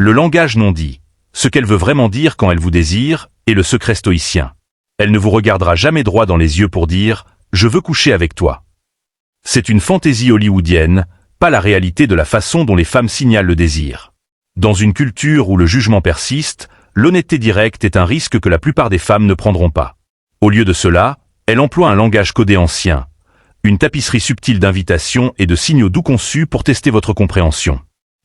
Le langage non dit, ce qu'elle veut vraiment dire quand elle vous désire, est le secret stoïcien. Elle ne vous regardera jamais droit dans les yeux pour dire « je veux coucher avec toi ». C'est une fantaisie hollywoodienne, pas la réalité de la façon dont les femmes signalent le désir. Dans une culture où le jugement persiste, l'honnêteté directe est un risque que la plupart des femmes ne prendront pas. Au lieu de cela, elle emploie un langage codé ancien, une tapisserie subtile d'invitations et de signaux doux conçus pour tester votre compréhension.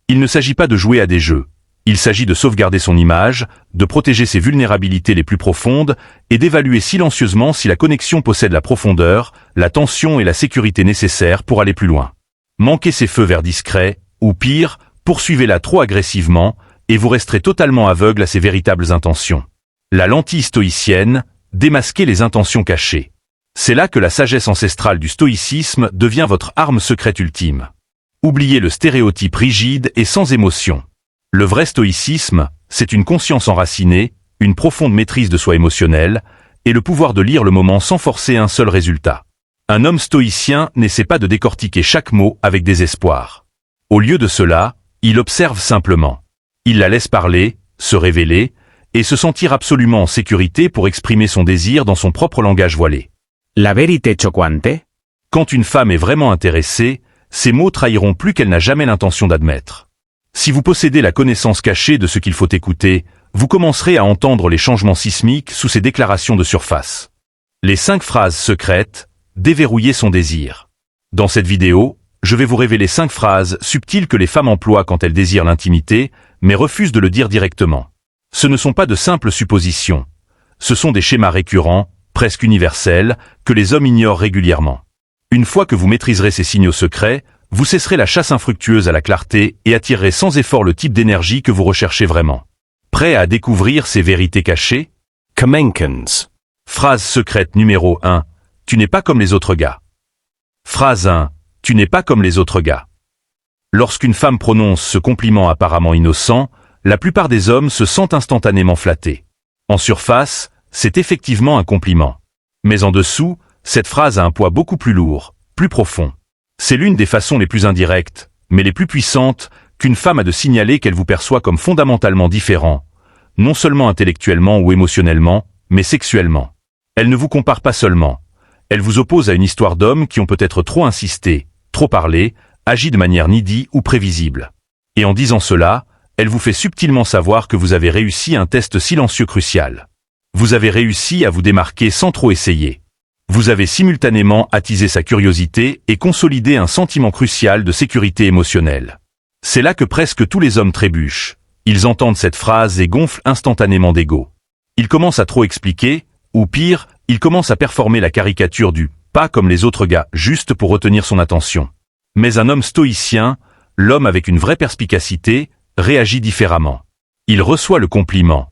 Il ne s'agit pas de jouer à des jeux. Il s'agit de sauvegarder son image, de protéger ses vulnérabilités les plus profondes et d'évaluer silencieusement si la connexion possède la profondeur, la tension et la sécurité nécessaires pour aller plus loin. Manquez ces feux verts discrets, ou pire, poursuivez-la trop agressivement, et vous resterez totalement aveugle à ses véritables intentions. La lentille stoïcienne, démasquer les intentions cachées. C'est là que la sagesse ancestrale du stoïcisme devient votre arme secrète ultime. Oubliez le stéréotype rigide et sans émotion. Le vrai stoïcisme, c'est une conscience enracinée, une profonde maîtrise de soi émotionnelle, et le pouvoir de lire le moment sans forcer un seul résultat. Un homme stoïcien n'essaie pas de décortiquer chaque mot avec désespoir. Au lieu de cela, il observe simplement. Il la laisse parler, se révéler, et se sentir absolument en sécurité pour exprimer son désir dans son propre langage voilé. La vérité choquante? Quand une femme est vraiment intéressée, ces mots trahiront plus qu'elle n'a jamais l'intention d'admettre. Si vous possédez la connaissance cachée de ce qu'il faut écouter, vous commencerez à entendre les changements sismiques sous ces déclarations de surface. Les 5 phrases secrètes, déverrouiller son désir. Dans cette vidéo, je vais vous révéler 5 phrases subtiles que les femmes emploient quand elles désirent l'intimité, mais refusent de le dire directement. Ce ne sont pas de simples suppositions. Ce sont des schémas récurrents, presque universels, que les hommes ignorent régulièrement. Une fois que vous maîtriserez ces signaux secrets, vous cesserez la chasse infructueuse à la clarté et attirerez sans effort le type d'énergie que vous recherchez vraiment. Prêt à découvrir ces vérités cachées? Kamenkens. Phrase secrète numéro 1. Tu n'es pas comme les autres gars. Phrase 1. Tu n'es pas comme les autres gars. Lorsqu'une femme prononce ce compliment apparemment innocent, la plupart des hommes se sentent instantanément flattés. En surface, c'est effectivement un compliment. Mais en dessous, cette phrase a un poids beaucoup plus lourd, plus profond. C'est l'une des façons les plus indirectes, mais les plus puissantes, qu'une femme a de signaler qu'elle vous perçoit comme fondamentalement différent, non seulement intellectuellement ou émotionnellement, mais sexuellement. Elle ne vous compare pas seulement. Elle vous oppose à une histoire d'hommes qui ont peut-être trop insisté, trop parlé, agi de manière needy ou prévisible. Et en disant cela, elle vous fait subtilement savoir que vous avez réussi un test silencieux crucial. Vous avez réussi à vous démarquer sans trop essayer. Vous avez simultanément attisé sa curiosité et consolidé un sentiment crucial de sécurité émotionnelle. C'est là que presque tous les hommes trébuchent. Ils entendent cette phrase et gonflent instantanément d'ego. Ils commencent à trop expliquer, ou pire, ils commencent à performer la caricature du « pas comme les autres gars » juste pour retenir son attention. Mais un homme stoïcien, l'homme avec une vraie perspicacité, réagit différemment. Il reçoit le compliment,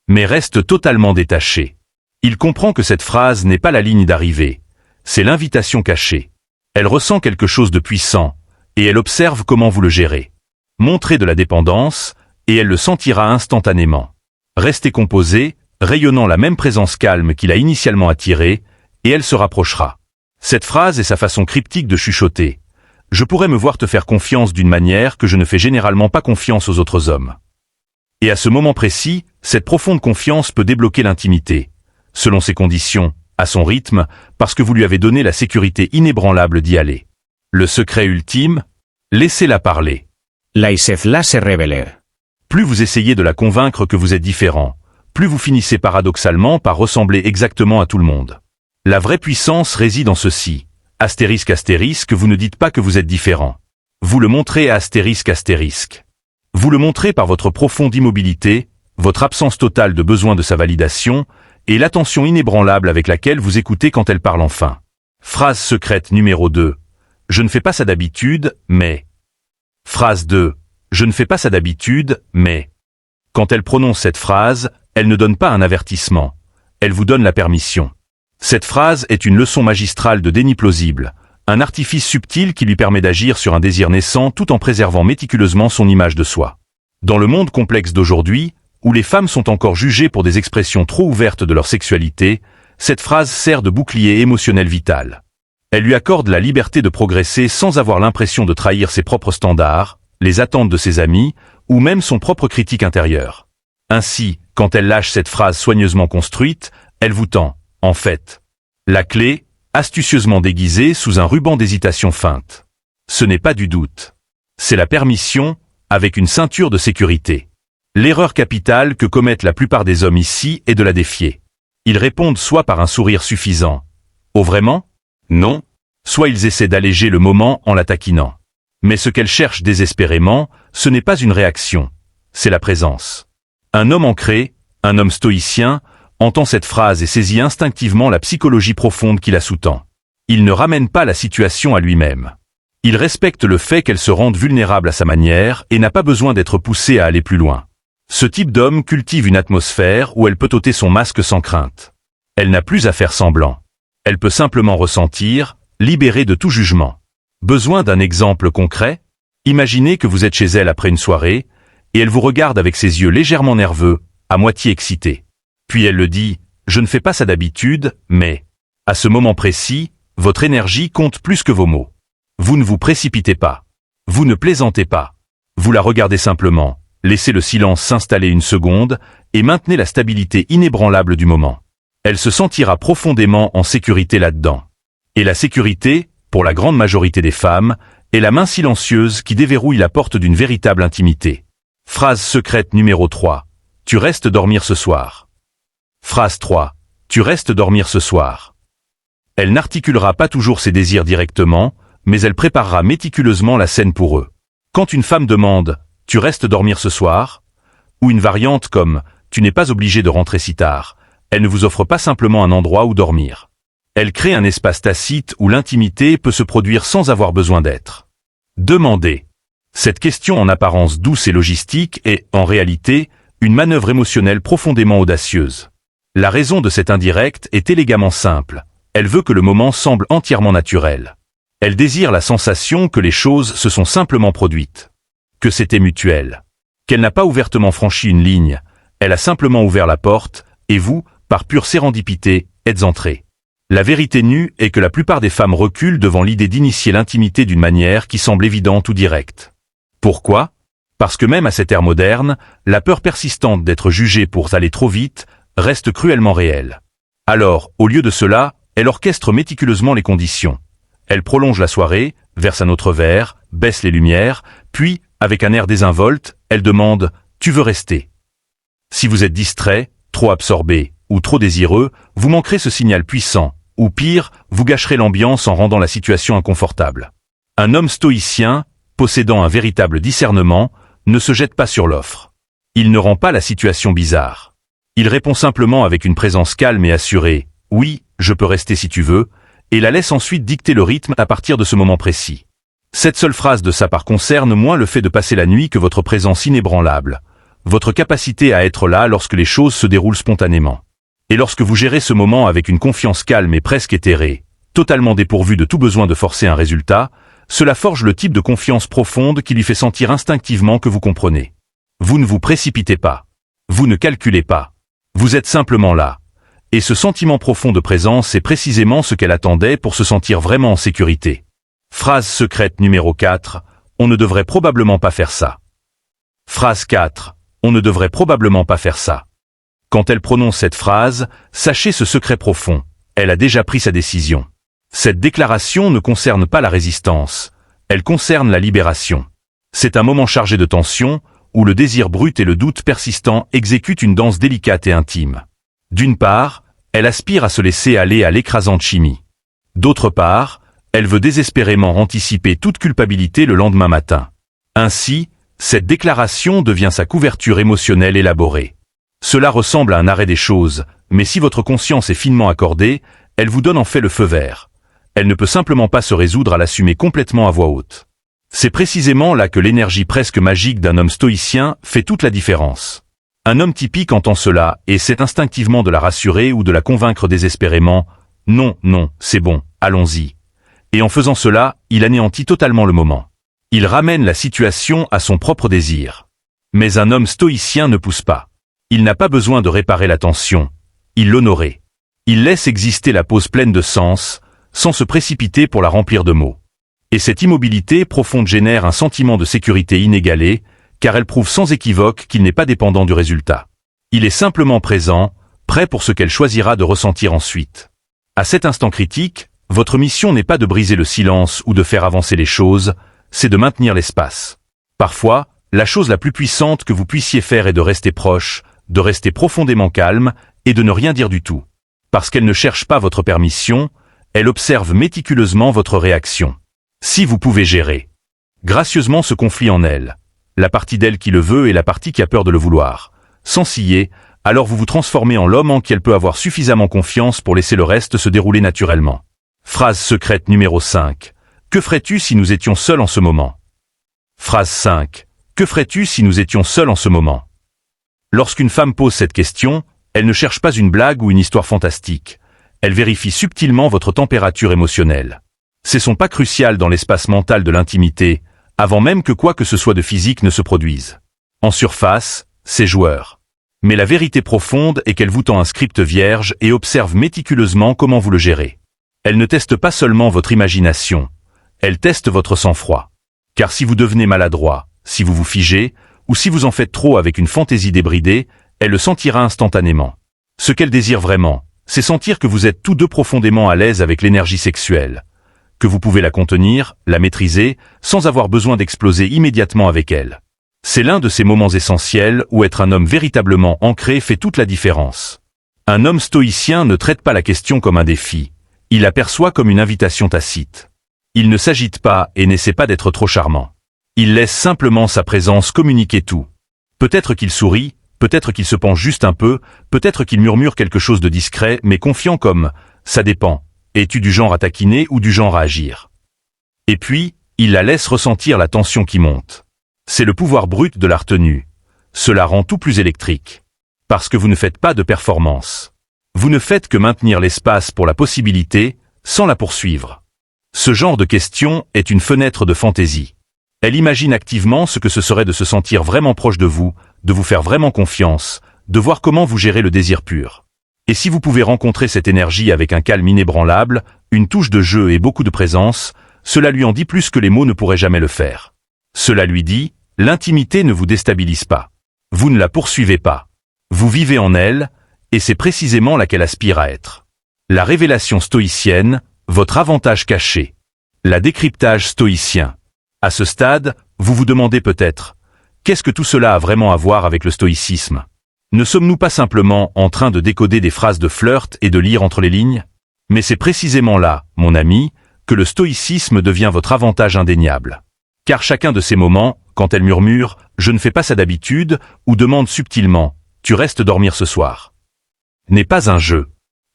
mais reste totalement détaché. Il comprend que cette phrase n'est pas la ligne d'arrivée, c'est l'invitation cachée. Elle ressent quelque chose de puissant, et elle observe comment vous le gérez. Montrez de la dépendance, et elle le sentira instantanément. Restez composé, rayonnant la même présence calme qu'il a initialement attirée, et elle se rapprochera. Cette phrase est sa façon cryptique de chuchoter. Je pourrais me voir te faire confiance d'une manière que je ne fais généralement pas confiance aux autres hommes. Et à ce moment précis, cette profonde confiance peut débloquer l'intimité. Selon ses conditions, à son rythme, parce que vous lui avez donné la sécurité inébranlable d'y aller. Le secret ultime, laissez-la parler. Laissez-la se révéler. Plus vous essayez de la convaincre que vous êtes différent, plus vous finissez paradoxalement par ressembler exactement à tout le monde. La vraie puissance réside en ceci. Astérisque astérisque, vous ne dites pas que vous êtes différent. Vous le montrez astérisque astérisque. Vous le montrez par votre profonde immobilité, votre absence totale de besoin de sa validation, et l'attention inébranlable avec laquelle vous écoutez quand elle parle enfin. Phrase secrète numéro 2. Je ne fais pas ça d'habitude, mais... Phrase 2. Je ne fais pas ça d'habitude, mais... Quand elle prononce cette phrase, elle ne donne pas un avertissement. Elle vous donne la permission. Cette phrase est une leçon magistrale de déni plausible, un artifice subtil qui lui permet d'agir sur un désir naissant tout en préservant méticuleusement son image de soi. Dans le monde complexe d'aujourd'hui, où les femmes sont encore jugées pour des expressions trop ouvertes de leur sexualité, cette phrase sert de bouclier émotionnel vital. Elle lui accorde la liberté de progresser sans avoir l'impression de trahir ses propres standards, les attentes de ses amis, ou même son propre critique intérieure. Ainsi, quand elle lâche cette phrase soigneusement construite, elle vous tend, en fait, la clé, astucieusement déguisée sous un ruban d'hésitation feinte. Ce n'est pas du doute. C'est la permission, avec une ceinture de sécurité. L'erreur capitale que commettent la plupart des hommes ici est de la défier. Ils répondent soit par un sourire suffisant. Oh vraiment? Non. Soit ils essaient d'alléger le moment en la taquinant. Mais ce qu'elle cherche désespérément, ce n'est pas une réaction, c'est la présence. Un homme ancré, un homme stoïcien, entend cette phrase et saisit instinctivement la psychologie profonde qui la sous-tend. Il ne ramène pas la situation à lui-même. Il respecte le fait qu'elle se rende vulnérable à sa manière et n'a pas besoin d'être poussée à aller plus loin. Ce type d'homme cultive une atmosphère où elle peut ôter son masque sans crainte. Elle n'a plus à faire semblant. Elle peut simplement ressentir, libérée de tout jugement. Besoin d'un exemple concret? Imaginez que vous êtes chez elle après une soirée, et elle vous regarde avec ses yeux légèrement nerveux, à moitié excités. Puis elle le dit, je ne fais pas ça d'habitude, mais, à ce moment précis, votre énergie compte plus que vos mots. Vous ne vous précipitez pas. Vous ne plaisantez pas. Vous la regardez simplement, laissez le silence s'installer une seconde, et maintenez la stabilité inébranlable du moment. Elle se sentira profondément en sécurité là-dedans. Et la sécurité, pour la grande majorité des femmes, est la main silencieuse qui déverrouille la porte d'une véritable intimité. Phrase secrète numéro 3. Tu restes dormir ce soir. Phrase 3. Tu restes dormir ce soir. Elle n'articulera pas toujours ses désirs directement, mais elle préparera méticuleusement la scène pour eux. Quand une femme demande « Tu restes dormir ce soir ?» ou une variante comme « Tu n'es pas obligé de rentrer si tard », elle ne vous offre pas simplement un endroit où dormir. Elle crée un espace tacite où l'intimité peut se produire sans avoir besoin d'être demandée. Cette question en apparence douce et logistique est, en réalité, une manœuvre émotionnelle profondément audacieuse. La raison de cette indirecte est élégamment simple. Elle veut que le moment semble entièrement naturel. Elle désire la sensation que les choses se sont simplement produites. Que c'était mutuel. Qu'elle n'a pas ouvertement franchi une ligne, elle a simplement ouvert la porte, et vous, par pure sérendipité, êtes entrés. La vérité nue est que la plupart des femmes reculent devant l'idée d'initier l'intimité d'une manière qui semble évidente ou directe. Pourquoi? Parce que même à cette ère moderne, la peur persistante d'être jugée pour aller trop vite reste cruellement réelle. Alors, au lieu de cela, elle orchestre méticuleusement les conditions. Elle prolonge la soirée, verse un autre verre, baisse les lumières, puis, avec un air désinvolte, elle demande « Tu veux rester ?» Si vous êtes distrait, trop absorbé ou trop désireux, vous manquerez ce signal puissant, ou pire, vous gâcherez l'ambiance en rendant la situation inconfortable. Un homme stoïcien, possédant un véritable discernement, ne se jette pas sur l'offre. Il ne rend pas la situation bizarre. Il répond simplement avec une présence calme et assurée « Oui, je peux rester si tu veux », et la laisse ensuite dicter le rythme à partir de ce moment précis. Cette seule phrase de sa part concerne moins le fait de passer la nuit que votre présence inébranlable, votre capacité à être là lorsque les choses se déroulent spontanément. Et lorsque vous gérez ce moment avec une confiance calme et presque éthérée, totalement dépourvue de tout besoin de forcer un résultat, cela forge le type de confiance profonde qui lui fait sentir instinctivement que vous comprenez. Vous ne vous précipitez pas. Vous ne calculez pas. Vous êtes simplement là. Et ce sentiment profond de présence est précisément ce qu'elle attendait pour se sentir vraiment en sécurité. Phrase secrète numéro 4. On ne devrait probablement pas faire ça. Phrase 4. On ne devrait probablement pas faire ça. Quand elle prononce cette phrase, sachez ce secret profond. Elle a déjà pris sa décision. Cette déclaration ne concerne pas la résistance. Elle concerne la libération. C'est un moment chargé de tension, où le désir brut et le doute persistant exécutent une danse délicate et intime. D'une part, elle aspire à se laisser aller à l'écrasante chimie. D'autre part, elle veut désespérément anticiper toute culpabilité le lendemain matin. Ainsi, cette déclaration devient sa couverture émotionnelle élaborée. Cela ressemble à un arrêt des choses, mais si votre conscience est finement accordée, elle vous donne en fait le feu vert. Elle ne peut simplement pas se résoudre à l'assumer complètement à voix haute. C'est précisément là que l'énergie presque magique d'un homme stoïcien fait toute la différence. Un homme typique entend cela et essaie instinctivement de la rassurer ou de la convaincre désespérément « Non, non, c'est bon, allons-y ». Et en faisant cela, il anéantit totalement le moment. Il ramène la situation à son propre désir. Mais un homme stoïcien ne pousse pas. Il n'a pas besoin de réparer la tension. Il l'honorait. Il laisse exister la pause pleine de sens, sans se précipiter pour la remplir de mots. Et cette immobilité profonde génère un sentiment de sécurité inégalé, car elle prouve sans équivoque qu'il n'est pas dépendant du résultat. Il est simplement présent, prêt pour ce qu'elle choisira de ressentir ensuite. À cet instant critique, votre mission n'est pas de briser le silence ou de faire avancer les choses, c'est de maintenir l'espace. Parfois, la chose la plus puissante que vous puissiez faire est de rester proche, de rester profondément calme et de ne rien dire du tout. Parce qu'elle ne cherche pas votre permission, elle observe méticuleusement votre réaction. Si vous pouvez gérer gracieusement ce conflit en elle, la partie d'elle qui le veut et la partie qui a peur de le vouloir, sans scier, alors vous vous transformez en l'homme en qui elle peut avoir suffisamment confiance pour laisser le reste se dérouler naturellement. Phrase secrète numéro 5. Que ferais-tu si nous étions seuls en ce moment? Phrase 5. Que ferais-tu si nous étions seuls en ce moment? Lorsqu'une femme pose cette question, elle ne cherche pas une blague ou une histoire fantastique. Elle vérifie subtilement votre température émotionnelle. C'est son pas crucial dans l'espace mental de l'intimité, avant même que quoi que ce soit de physique ne se produise. En surface, c'est joueur. Mais la vérité profonde est qu'elle vous tend un script vierge et observe méticuleusement comment vous le gérez. Elle ne teste pas seulement votre imagination, elle teste votre sang-froid. Car si vous devenez maladroit, si vous vous figez, ou si vous en faites trop avec une fantaisie débridée, elle le sentira instantanément. Ce qu'elle désire vraiment, c'est sentir que vous êtes tous deux profondément à l'aise avec l'énergie sexuelle, que vous pouvez la contenir, la maîtriser, sans avoir besoin d'exploser immédiatement avec elle. C'est l'un de ces moments essentiels où être un homme véritablement ancré fait toute la différence. Un homme stoïcien ne traite pas la question comme un défi, il la perçoit comme une invitation tacite. Il ne s'agite pas et n'essaie pas d'être trop charmant. Il laisse simplement sa présence communiquer tout. Peut-être qu'il sourit, peut-être qu'il se penche juste un peu, peut-être qu'il murmure quelque chose de discret, mais confiant comme « ça dépend, es-tu du genre à taquiner ou du genre à agir ?» Et puis, il la laisse ressentir la tension qui monte. C'est le pouvoir brut de la retenue. Cela rend tout plus électrique. Parce que vous ne faites pas de performance. Vous ne faites que maintenir l'espace pour la possibilité, sans la poursuivre. Ce genre de question est une fenêtre de fantaisie. Elle imagine activement ce que ce serait de se sentir vraiment proche de vous faire vraiment confiance, de voir comment vous gérez le désir pur. Et si vous pouvez rencontrer cette énergie avec un calme inébranlable, une touche de jeu et beaucoup de présence, cela lui en dit plus que les mots ne pourraient jamais le faire. Cela lui dit, l'intimité ne vous déstabilise pas. Vous ne la poursuivez pas. Vous vivez en elle, et c'est précisément là qu'elle aspire à être. La révélation stoïcienne, votre avantage caché. La décryptage stoïcien. À ce stade, vous vous demandez peut-être, qu'est-ce que tout cela a vraiment à voir avec le stoïcisme? Ne sommes-nous pas simplement en train de décoder des phrases de flirt et de lire entre les lignes? Mais c'est précisément là, mon ami, que le stoïcisme devient votre avantage indéniable. Car chacun de ces moments, quand elle murmure « je ne fais pas ça d'habitude » ou demande subtilement « tu restes dormir ce soir », n'est pas un jeu.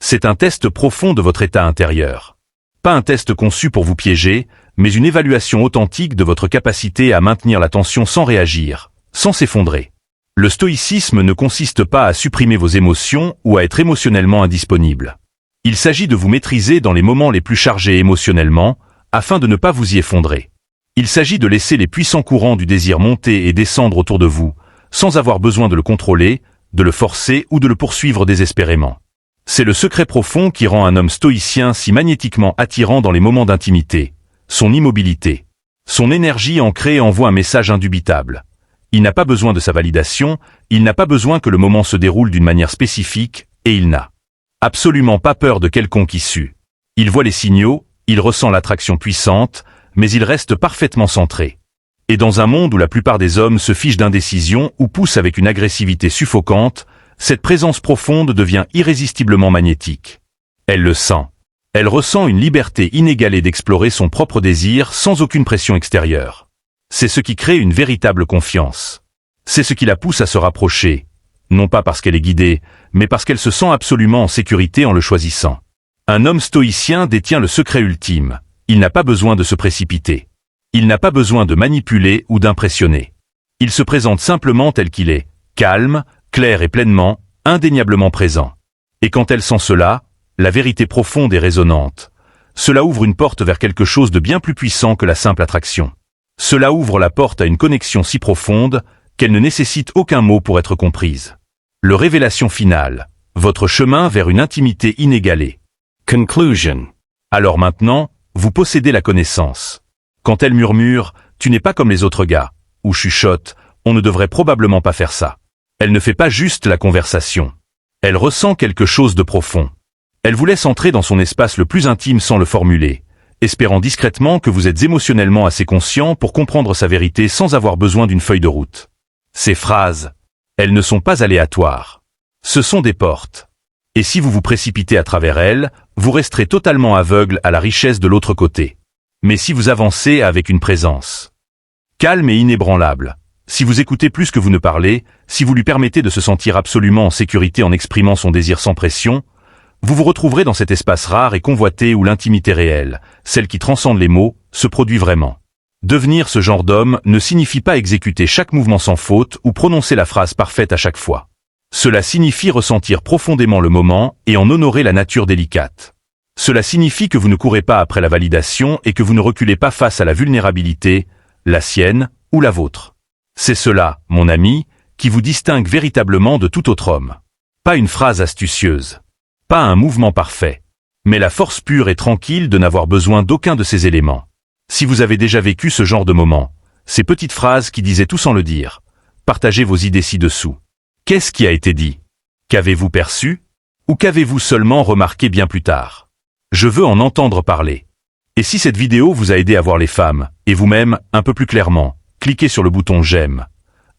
C'est un test profond de votre état intérieur. Pas un test conçu pour vous piéger, mais une évaluation authentique de votre capacité à maintenir la tension sans réagir, sans s'effondrer. Le stoïcisme ne consiste pas à supprimer vos émotions ou à être émotionnellement indisponible. Il s'agit de vous maîtriser dans les moments les plus chargés émotionnellement, afin de ne pas vous y effondrer. Il s'agit de laisser les puissants courants du désir monter et descendre autour de vous, sans avoir besoin de le contrôler, de le forcer ou de le poursuivre désespérément. C'est le secret profond qui rend un homme stoïcien si magnétiquement attirant dans les moments d'intimité, son immobilité. Son énergie ancrée envoie un message indubitable. Il n'a pas besoin de sa validation, il n'a pas besoin que le moment se déroule d'une manière spécifique, et il n'a absolument pas peur de quelconque issue. Il voit les signaux, il ressent l'attraction puissante, mais il reste parfaitement centré. Et dans un monde où la plupart des hommes se fichent d'indécision ou poussent avec une agressivité suffocante, cette présence profonde devient irrésistiblement magnétique. Elle le sent. Elle ressent une liberté inégalée d'explorer son propre désir sans aucune pression extérieure. C'est ce qui crée une véritable confiance. C'est ce qui la pousse à se rapprocher, non pas parce qu'elle est guidée, mais parce qu'elle se sent absolument en sécurité en le choisissant. Un homme stoïcien détient le secret ultime. Il n'a pas besoin de se précipiter. Il n'a pas besoin de manipuler ou d'impressionner. Il se présente simplement tel qu'il est, calme, clair et pleinement, indéniablement présent. Et quand elle sent cela, la vérité profonde et résonante, cela ouvre une porte vers quelque chose de bien plus puissant que la simple attraction. Cela ouvre la porte à une connexion si profonde qu'elle ne nécessite aucun mot pour être comprise. Le révélation finale, votre chemin vers une intimité inégalée. Conclusion. Alors maintenant, vous possédez la connaissance. Quand elle murmure « tu n'es pas comme les autres gars » ou chuchote On ne devrait probablement pas faire ça. Elle ne fait pas juste la conversation. Elle ressent quelque chose de profond. Elle vous laisse entrer dans son espace le plus intime sans le formuler, espérant discrètement que vous êtes émotionnellement assez conscient pour comprendre sa vérité sans avoir besoin d'une feuille de route. Ces phrases, elles ne sont pas aléatoires. Ce sont des portes. Et si vous vous précipitez à travers elles, vous resterez totalement aveugle à la richesse de l'autre côté. Mais si vous avancez avec une présence calme et inébranlable, si vous écoutez plus que vous ne parlez, si vous lui permettez de se sentir absolument en sécurité en exprimant son désir sans pression, vous vous retrouverez dans cet espace rare et convoité où l'intimité réelle, celle qui transcende les mots, se produit vraiment. Devenir ce genre d'homme ne signifie pas exécuter chaque mouvement sans faute ou prononcer la phrase parfaite à chaque fois. Cela signifie ressentir profondément le moment et en honorer la nature délicate. Cela signifie que vous ne courez pas après la validation et que vous ne reculez pas face à la vulnérabilité, la sienne ou la vôtre. C'est cela, mon ami, qui vous distingue véritablement de tout autre homme. Pas une phrase astucieuse. Pas un mouvement parfait. Mais la force pure et tranquille de n'avoir besoin d'aucun de ces éléments. Si vous avez déjà vécu ce genre de moment, ces petites phrases qui disaient tout sans le dire, partagez vos idées ci-dessous. Qu'est-ce qui a été dit? Qu'avez-vous perçu? Ou qu'avez-vous seulement remarqué bien plus tard? Je veux en entendre parler. Et si cette vidéo vous a aidé à voir les femmes, et vous-même, un peu plus clairement, cliquez sur le bouton j'aime.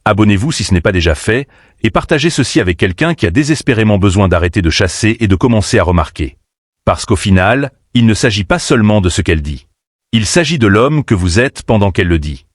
Abonnez-vous si ce n'est pas déjà fait, et partagez ceci avec quelqu'un qui a désespérément besoin d'arrêter de chasser et de commencer à remarquer. Parce qu'au final, il ne s'agit pas seulement de ce qu'elle dit. Il s'agit de l'homme que vous êtes pendant qu'elle le dit.